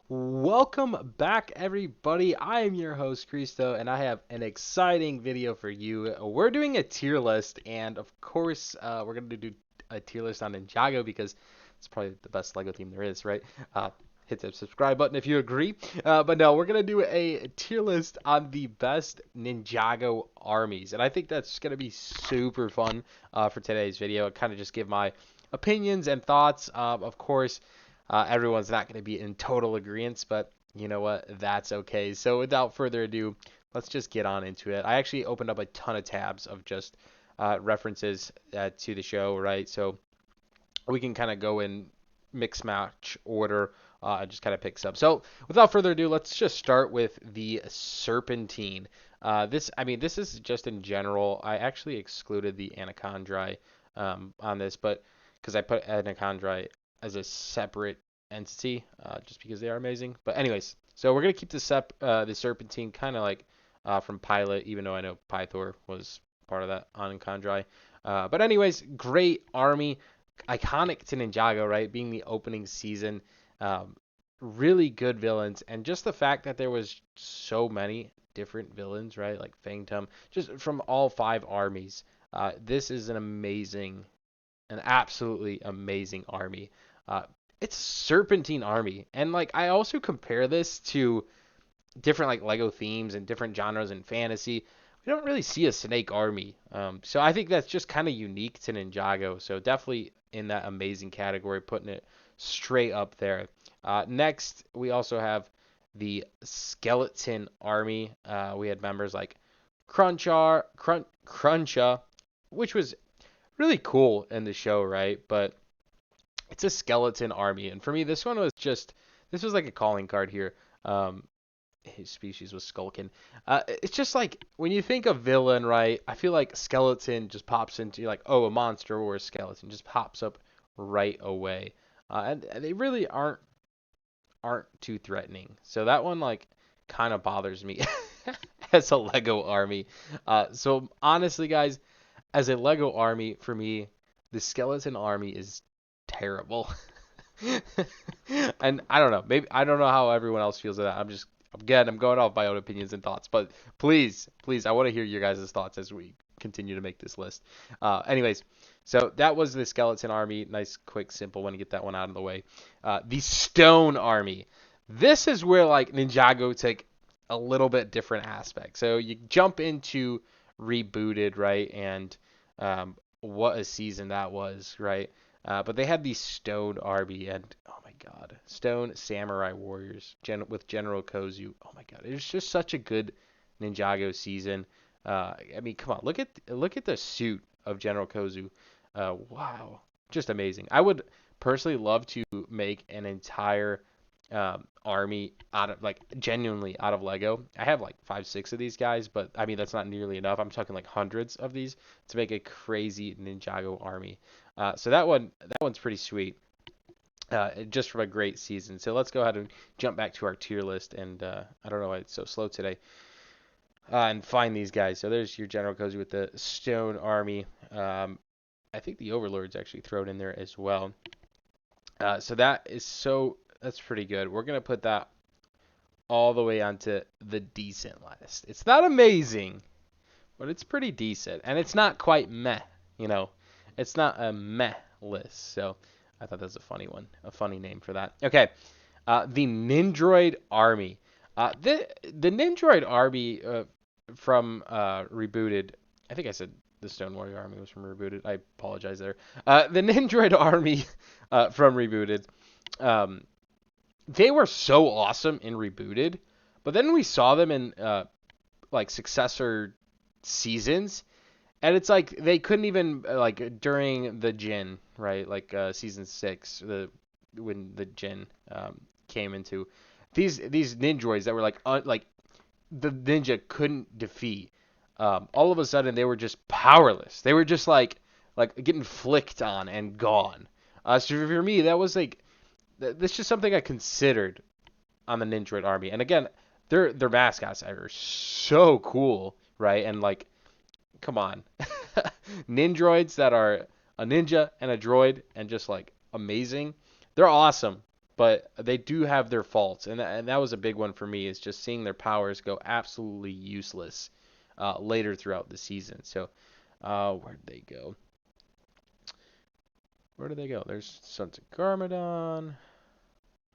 Welcome back, everybody. I am your host, Cristo, and I have an exciting video for you. We're doing a tier list, and of course, we're going to do a tier list on Ninjago because it's probably the best LEGO team there is, right? Hit the subscribe button if you agree. But no, we're going to do a tier list on the best Ninjago armies, and I think that's going to be super fun for today's video. Kind of just give my opinions and thoughts. Of course, everyone's not going to be in total agreement, but you know what? That's okay. So without further ado, let's just get on into it. I actually opened up a ton of tabs of just references to the show, right? So we can kind of go in mix match order and just kind of pick some. So without further ado, let's just start with the Serpentine. This is just in general. I actually excluded the Anachondri on this, but because I put Anachondri as a separate entity, just because they are amazing. But anyways, so we're gonna keep the Serpentine kind of like from Pilot, even though I know Pythor was part of that Anachondri. But anyways, great army, iconic to Ninjago, right? Being the opening season, really good villains, and just the fact that there was so many different villains, right? Like Fangtum, just from all five armies. This is an absolutely amazing army. Uh, it's Serpentine army, and like I also compare this to different like Lego themes and different genres in fantasy. We don't really see a snake army, so I think that's just kind of unique to Ninjago. So definitely in that amazing category, putting it straight up there. Next, we also have the Skeleton Army. We had members like Cruncha, which was really cool in the show, right? But it's a skeleton army, and for me, this was like a calling card here. Um, his species was Skulkin. It's just like when you think of villain, right? I feel like skeleton just pops into like, oh, a monster or a skeleton just pops up right away, and they really aren't too threatening. So that one like kind of bothers me as a Lego army. So honestly, guys, as a Lego army, for me, the skeleton army is terrible. And I don't know. Maybe I don't know how everyone else feels about that. I'm going off my own opinions and thoughts. But please, I want to hear your guys' thoughts as we continue to make this list. Anyways, so that was the skeleton army. Nice, quick, simple one to get that one out of the way. The stone army. This is where like Ninjago take a little bit different aspect. So you jump into rebooted, right? And what a season that was, right? But they had the Stone Army and oh my God, Stone Samurai Warriors with General Kozu. Oh my God, it was just such a good Ninjago season. Come on, look at the suit of General Kozu. Wow, just amazing. I would personally love to make an entire army out of like genuinely out of Lego. I have like 5, 6 of these guys, but I mean that's not nearly enough. I'm talking like hundreds of these to make a crazy Ninjago army. So that one's pretty sweet. Just from a great season. So let's go ahead and jump back to our tier list. And I don't know why it's so slow today. And find these guys. So there's your General Cozy with the Stone Army. I think the Overlord's actually thrown in there as well. So that's pretty good. We're gonna put that all the way onto the decent list. It's not amazing, but it's pretty decent, and it's not quite meh. You know, it's not a meh list. So I thought that was a funny one, a funny name for that. Okay, the Nindroid Army. The Nindroid Army from Rebooted. I think I said the Stone Warrior Army was from Rebooted. I apologize there. The Nindroid Army from Rebooted. Um, they were so awesome in Rebooted, but then we saw them in like successor seasons, and it's like they couldn't even like during the Jin, right? Like season 6, when the Jin came into these ninjoids that were like the ninja couldn't defeat. All of a sudden they were just powerless. They were just like getting flicked on and gone. So for me that was like that's just something I considered on the Nindroid army. And again, their mascots are so cool, right? And like, come on, Nindroids that are a ninja and a droid and just like amazing. They're awesome. but they do have their faults, and that was a big one for me, is just seeing their powers go absolutely useless later throughout the season. So, where'd they go? Where did they go? There's Sons of Garmadon.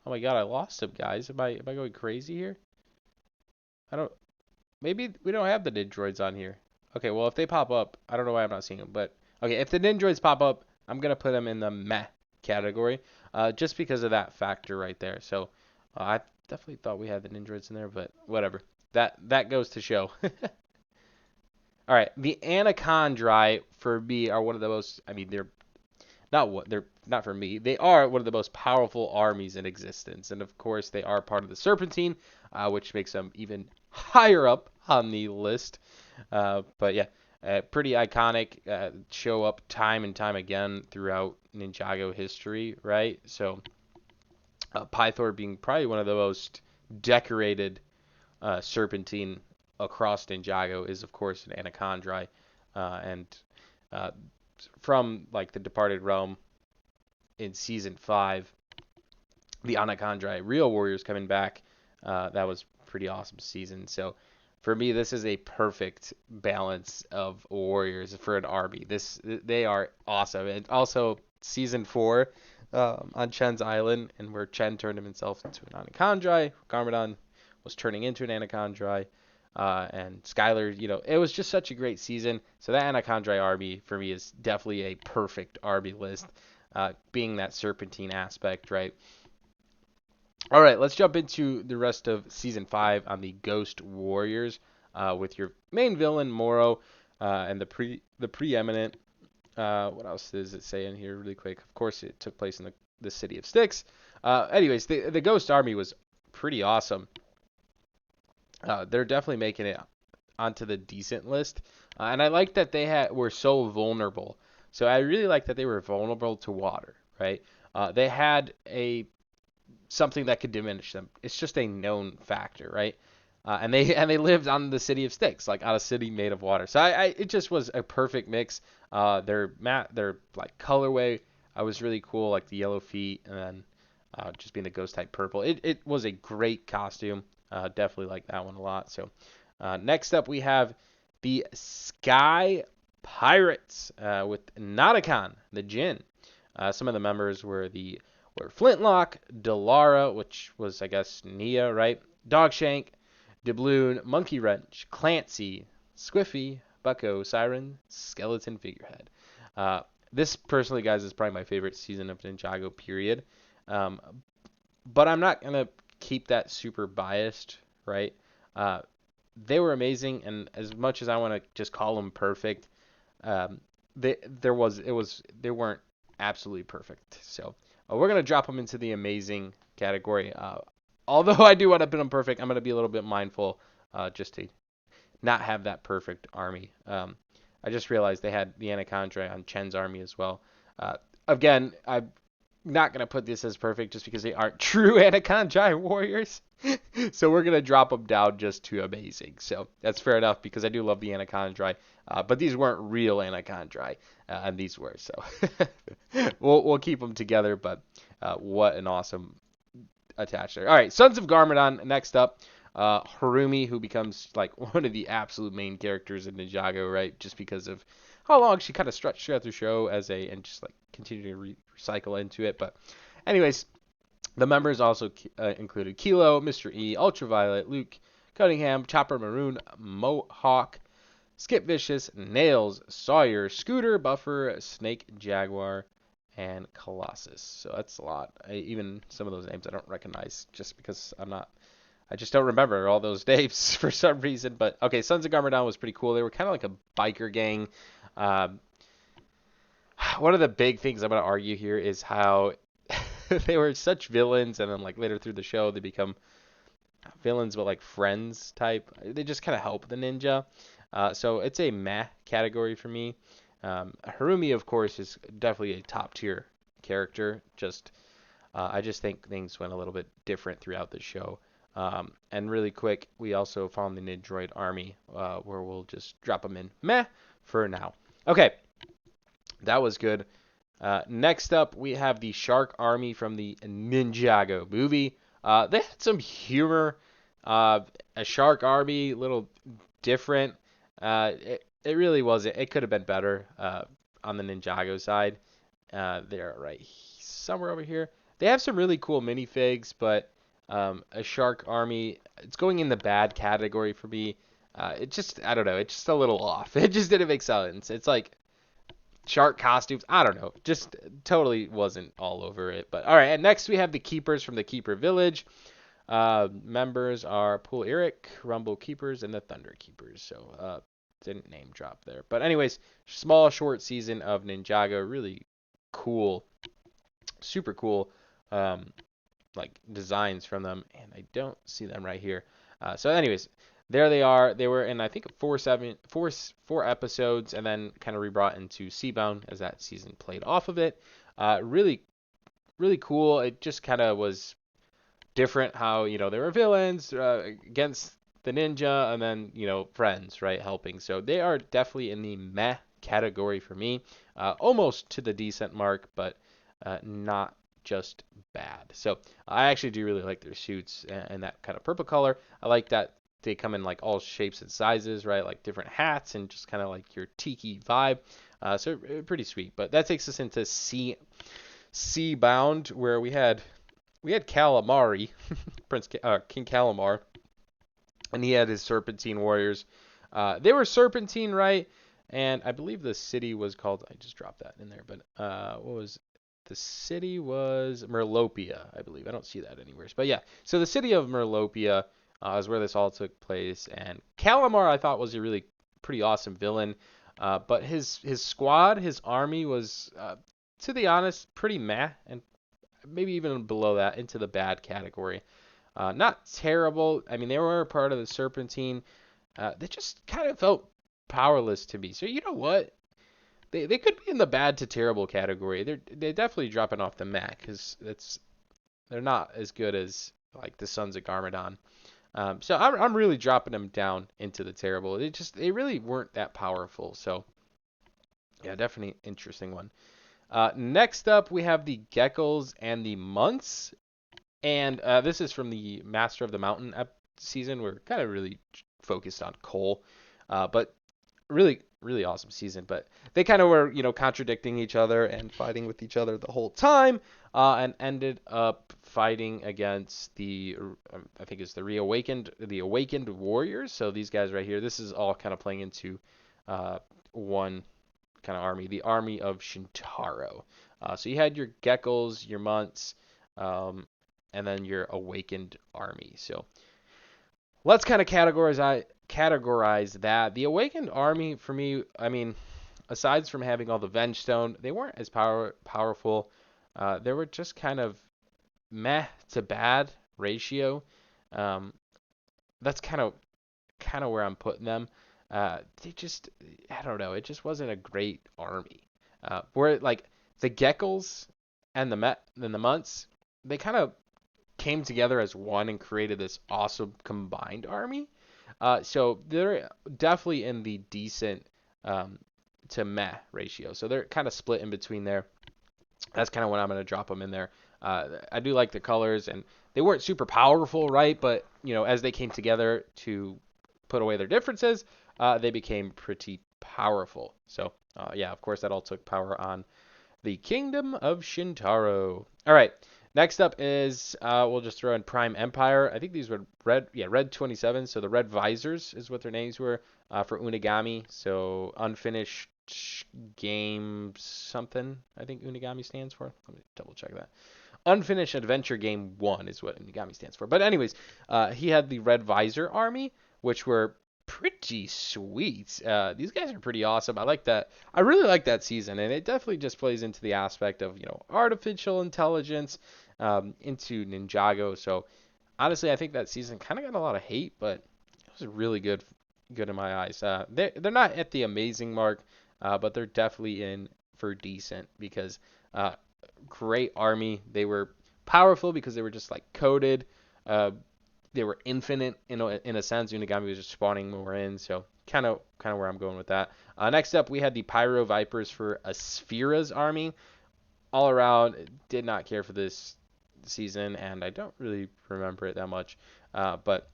Oh my God, I lost him, guys. Am I going crazy here? I don't. Maybe we don't have the Nindroids on here. Okay, well if they pop up, I don't know why I'm not seeing them, but okay, if the Nindroids pop up, I'm gonna put them in the meh category, just because of that factor right there. So I definitely thought we had the Nindroids in there, but whatever. That goes to show. All right, the Anachondri for me are one of the most. I mean, they're not for me. They are one of the most powerful armies in existence, and of course they are part of the Serpentine, which makes them even higher up on the list. But yeah, pretty iconic. Show up time and time again throughout Ninjago history, right? So Pythor being probably one of the most decorated Serpentine across Ninjago is of course an Anachondri, and uh, from like the Departed Realm in season 5, the Anachondri Real Warriors coming back. That was pretty awesome season. So for me, this is a perfect balance of warriors for an army. They are awesome, and also season 4 on Chen's Island, and where Chen turned himself into an Anachondri, Garmadon was turning into an Anachondri, and Skylar, it was just such a great season. So that Anachondri army for me is definitely a perfect army list, being that Serpentine aspect, right? All right, let's jump into the rest of season 5 on the Ghost Warriors, with your main villain Moro, and the preeminent. What else does it say in here, really quick? Of course, it took place in the city of Styx. Anyways, the Ghost Army was pretty awesome. They're definitely making it onto the decent list, and I like that they were so vulnerable. So I really like that they were vulnerable to water, right? They had something that could diminish them. It's just a known factor, right? And they lived on the city of Styx, like on a city made of water. So it just was a perfect mix. Their like colorway, I was really cool, like the yellow feet, and then just being the ghost type purple. It was a great costume. Definitely like that one a lot. So next up we have the Sky Pirates, with Natakan, the Djinn. Some of the members were Flintlock, Delara, which was, I guess, Nia, right? Dogshank, Doubloon, Monkey Wrench, Clancy, Squiffy, Bucko, Siren, Skeleton Figurehead. This, personally, guys, is probably my favorite season of Ninjago, period. But I'm not going to keep that super biased, right? They were amazing, and as much as I want to just call them perfect, they weren't absolutely perfect. So we're gonna drop them into the amazing category. Although I do want to put them perfect, I'm gonna be a little bit mindful, just to not have that perfect army. I just realized they had the Anachondra on Chen's army as well. Again, I'm not gonna put this as perfect just because they aren't true Anachondra warriors. So we're gonna drop them down just to amazing. So that's fair enough because I do love the Anachondra, but these weren't real Anachondra, and these were. So we'll keep them together. But what an awesome attach there. All right, Sons of Garmadon next up. Harumi, who becomes like one of the absolute main characters in Ninjago, right? Just because of how long she kind of stretched throughout the show and just like continue to recycle into it. But anyways, the members also included Kilo, Mr. E, Ultraviolet, Luke, Cunningham, Chopper Maroon, Mohawk, Skip Vicious, Nails, Sawyer, Scooter, Buffer, Snake, Jaguar, and Colossus. So that's a lot. Even some of those names I don't recognize just because I just don't remember all those names for some reason. But okay, Sons of Garmadon was pretty cool. They were kind of like a biker gang. One of the big things I'm going to argue here is how they were such villains, and then like later through the show they become villains but like friends type. They just kind of help the ninja. So it's a meh category for me. Harumi, of course, is definitely a top tier character. I just think things went a little bit different throughout the show. And really quick, we also found the Nindroid army, where we'll just drop them in meh for now. Okay, that was good. Next up, we have the Shark Army from the Ninjago movie. They had some humor. A Shark Army, a little different. It really wasn't. It could have been better on the Ninjago side. They're right somewhere over here. They have some really cool minifigs, but a Shark Army, it's going in the bad category for me. It just, I don't know, it's just a little off. It just didn't make sense. It's like shark costumes. I don't know. Just totally wasn't all over it. But all right, and next we have the Keepers from the Keeper Village. Members are Pool Eric, Rumble Keepers, and the Thunder Keepers. So didn't name drop there. But anyways, small short season of Ninjago. Really cool, super cool. Like designs from them, and I don't see them right here. So anyways, there they are. They were in I think four episodes, and then kind of rebrought into Seabound as that season played off of it. Really, really cool. It just kind of was different how they were villains against the ninja, and then friends, right, helping. So they are definitely in the meh category for me, almost to the decent mark, but not just bad. So I actually do really like their suits and that kind of purple color. I like that they come in like all shapes and sizes, right? Like different hats and just kind of like your tiki vibe. So pretty sweet. But that takes us into Sea Bound, where we had Calamari, King Calamar, and he had his Serpentine warriors. They were Serpentine, right? And I believe the city was called. I just dropped that in there, but what was the city was Merlopia, I believe. I don't see that anywhere. But yeah, so the city of Merlopia is where this all took place. And Calamar, I thought, was a really pretty awesome villain. But his squad, his army was, to be honest, pretty meh. And maybe even below that, into the bad category. Not terrible. I mean, they were part of the Serpentine. They just kind of felt powerless to me. So you know what? They could be in the bad to terrible category. They're definitely dropping off the Mac because they're not as good as like the Sons of Garmadon. So I'm really dropping them down into the terrible. They really weren't that powerful. So yeah, definitely interesting one. Next up we have the Geckos and the Months, and this is from the Master of the Mountain season. We're kind of really focused on Cole, but really, really awesome season. But they kind of were, contradicting each other and fighting with each other the whole time, and ended up fighting against I think it's the Awakened Warriors. So these guys right here, this is all kind of playing into one kind of army, the army of Shintaro. So you had your Geckos, your Months, and then your Awakened army. So let's kind of categorize that. The Awakened Army, for me, I mean, aside from having all the Vengestone, they weren't as powerful. They were just kind of meh to bad ratio. That's kind of where I'm putting them. They just, I don't know, it just wasn't a great army. Where like the Geckos and the Months, they kind of came together as one and created this awesome combined army. So they're definitely in the decent to meh ratio. So they're kind of split in between there. That's kind of when I'm going to drop them in there. I do like the colors, and they weren't super powerful, right? But, as they came together to put away their differences, they became pretty powerful. So, yeah, of course, that all took power on the Kingdom of Shintaro. All right. Next up is, we'll just throw in Prime Empire. I think these were Red 27. So the Red Visors is what their names were for Unigami. So unfinished game something, I think Unigami stands for. Let me double check that. Unfinished Adventure Game 1 is what Unigami stands for. But anyways, he had the Red Visor army, which were pretty sweet. These guys are pretty awesome. I like that. I really like that season, and it definitely just plays into the aspect of artificial intelligence into Ninjago. So honestly, I think that season kind of got a lot of hate, but it was really good in my eyes. They're not at the amazing mark, but they're definitely in for decent because great army. They were powerful because they were just like coded. They were infinite in a sense. Unigami was just spawning more in, so kind of where I'm going with that. Next up, we had the Pyro Vipers for Asphira's army, all around, did not care for this season, and I don't really remember it that much. But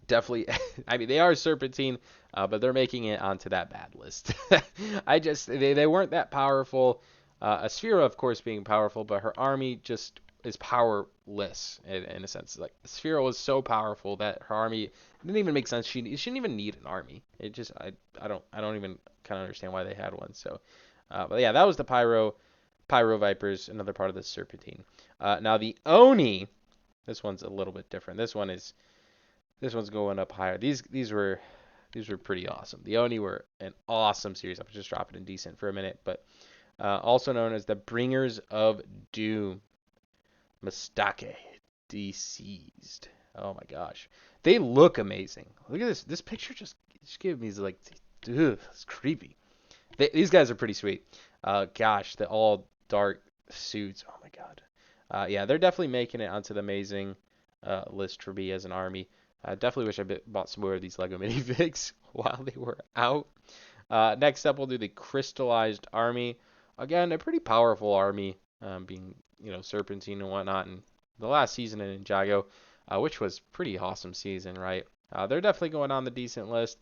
definitely, I mean, they are Serpentine, but they're making it onto that bad list. They weren't that powerful. Asphira, of course, being powerful, but her army just is powerless in a sense. Like Asphira was so powerful that her army didn't even make sense. She shouldn't even need an army. It just I don't even kind of understand why they had one. So, but yeah, that was the Pyro Vipers, another part of the Serpentine. Now the Oni, this one's a little bit different. This one's going up higher. These were pretty awesome. The Oni were an awesome series. I'm just dropping in decent for a minute, but also known as the Bringers of Doom. Mistake, deceased. Oh my gosh, they look amazing. Look at this. This picture just gave me like, ugh, it's creepy. These guys are pretty sweet. Gosh, the all dark suits. Oh my god. Yeah, they're definitely making it onto the amazing list for me as an army. I definitely wish I bought some more of these Lego minifigs while they were out. Next up, we'll do the Crystalized Army. Again, a pretty powerful army, being Serpentine and whatnot. And the last season in Ninjago, which was pretty awesome season, right? They're definitely going on the decent list.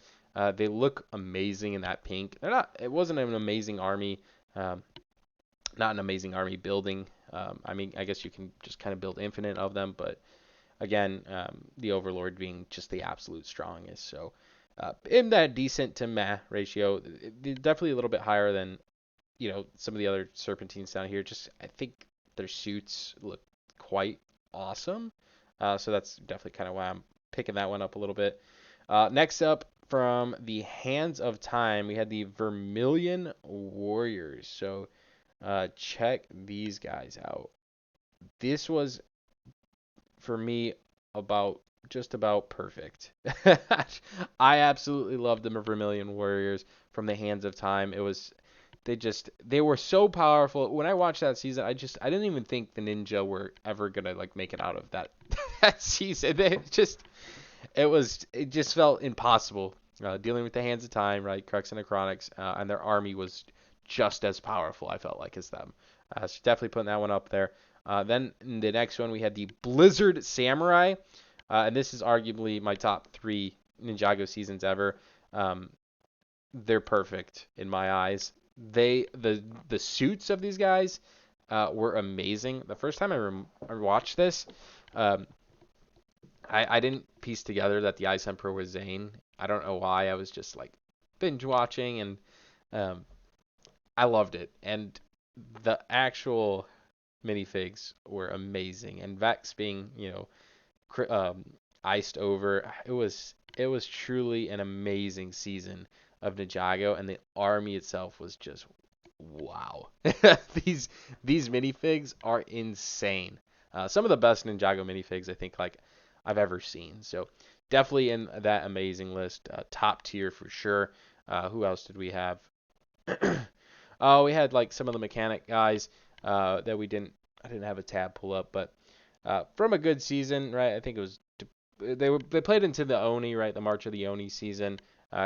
They look amazing in that pink. They're not. It wasn't an amazing army, not an amazing army building. I mean, I guess you can just kind of build infinite of them, but again, the Overlord being just the absolute strongest. So in that decent to meh ratio, definitely a little bit higher than some of the other Serpentines down here. Just I think their suits look quite awesome. So that's definitely kind of why I'm picking that one up a little bit. Next up, from the Hands of Time, we had the Vermilion Warriors. So check these guys out. This was, for me, just about perfect. I absolutely loved the Vermilion Warriors from the Hands of Time. They were so powerful. When I watched that season, I didn't even think the ninja were ever gonna like make it out of that that season. It just felt impossible dealing with the Hands of Time, right? Crux and Necronics, and their army was just as powerful. I felt like as them. So definitely putting that one up there. Then in the next one we had the Blizzard Samurai, and this is arguably my top 3 Ninjago seasons ever. They're perfect in my eyes. The suits of these guys were amazing. The first time I watched this, I didn't piece together that the Ice Emperor was Zane. I don't know why. I was just like binge watching, and I loved it. And the actual minifigs were amazing. And Vex being iced over, it was truly an amazing season of Ninjago, and the army itself was just wow. These minifigs are insane. Some of the best Ninjago minifigs I think like I've ever seen. So definitely in that amazing list, top tier for sure. Who else did we have? Oh, we had like some of the mechanic guys that I didn't have a tab pull up, but from a good season, right? I think it was they played into the Oni, right? The March of the Oni season,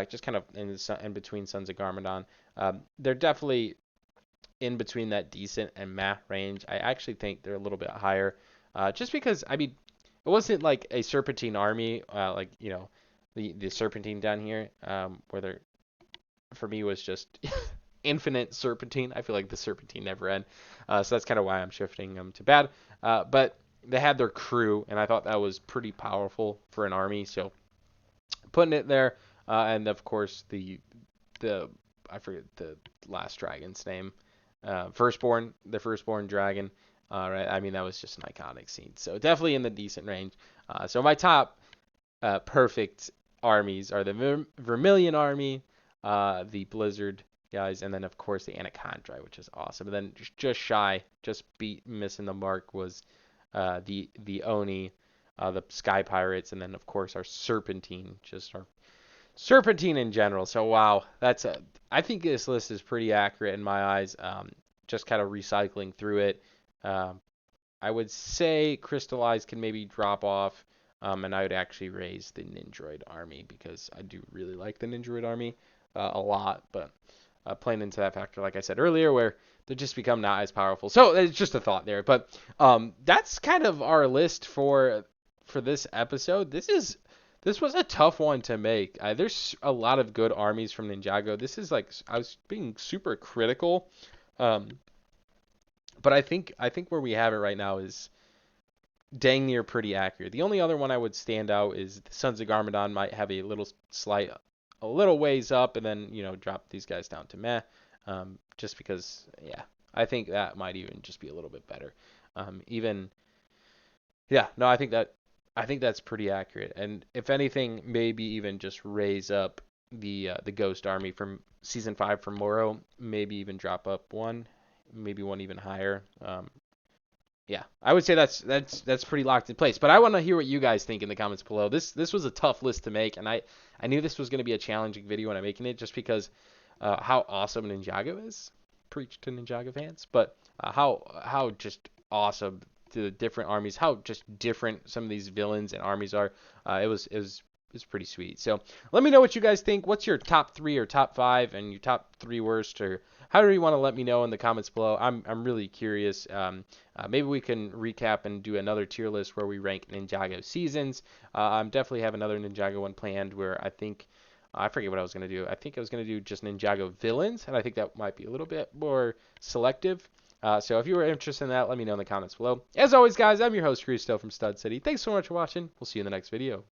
just kind of in between Sons of Garmadon. They're definitely in between that decent and meh range. I actually think they're a little bit higher, just because I mean it wasn't like a Serpentine army, like the Serpentine down here, where they're for me was just infinite Serpentine. I feel like the Serpentine never end, so that's kind of why I'm shifting them to bad. But they had their crew, and I thought that was pretty powerful for an army. So putting it there, and of course the I forget the last dragon's name, the firstborn dragon. Right, I mean that was just an iconic scene. So definitely in the decent range. So my top perfect armies are the Vermilion Army, the Blizzard guys, and then of course the Anaconda, which is awesome. And then just missing the mark was the Oni, the Sky Pirates, and then of course our Serpentine, just our Serpentine in general. So wow, I think this list is pretty accurate in my eyes. Just kind of recycling through it. I would say Crystalized can maybe drop off, and I would actually raise the Ninjroid army because I do really like the Ninjroid army a lot, but playing into that factor, like I said earlier, where they just become not as powerful. So it's just a thought there. But that's kind of our list for this episode. This was a tough one to make. There's a lot of good armies from Ninjago. This is like I was being super critical, um, but I think where we have it right now is dang near pretty accurate. The only other one I would stand out is the Sons of Garmadon might have a little slight, a little ways up, and then drop these guys down to meh, just because yeah, I think that might even just be a little bit better. Even yeah, no, I think that's pretty accurate. And if anything, maybe even just raise up the Ghost Army from season 5 from Moro, maybe even drop up one, maybe one even higher. Yeah, I would say that's pretty locked in place. But I want to hear what you guys think in the comments below. This was a tough list to make, and I knew this was going to be a challenging video when I'm making it, just because how awesome Ninjago is. Preach to Ninjago fans, but how just awesome the different armies, how just different some of these villains and armies are. It was pretty sweet. So let me know what you guys think. What's your top 3 or top 5 and your top 3 worst, or however you want to let me know in the comments below. I'm really curious. Maybe we can recap and do another tier list where we rank Ninjago seasons. I'm definitely have another Ninjago one planned where I think I forget what I was going to do. I think I was going to do just Ninjago villains, and I think that might be a little bit more selective. So if you were interested in that, let me know in the comments below. As always, guys, I'm your host, Christo from Stud City. Thanks so much for watching. We'll see you in the next video.